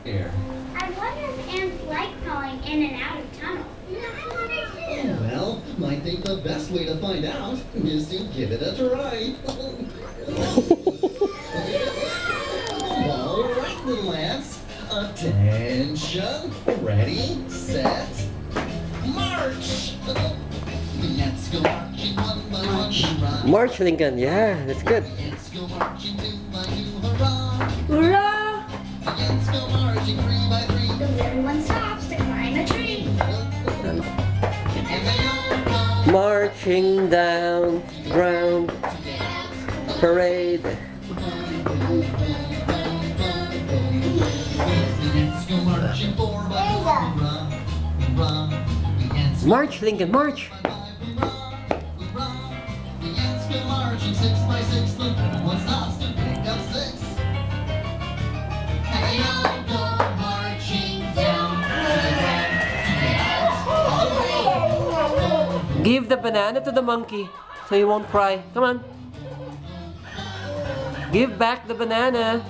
Here. I wonder if ants like crawling in and out of tunnels. Well, I think the best way to find out is to give it a try. All right, little ants. Attention. Ready, set, march. The ants go marching one by one. March, Lincoln. Yeah, that's good. The ants go marching two by two. Hurrah. Hurrah! The ants go marching three by three. Everyone stops to climb a tree. And they all go Marching down ground parade. March, Lincoln, march. Give the banana to the monkey so he won't cry. Come on. Give back the banana.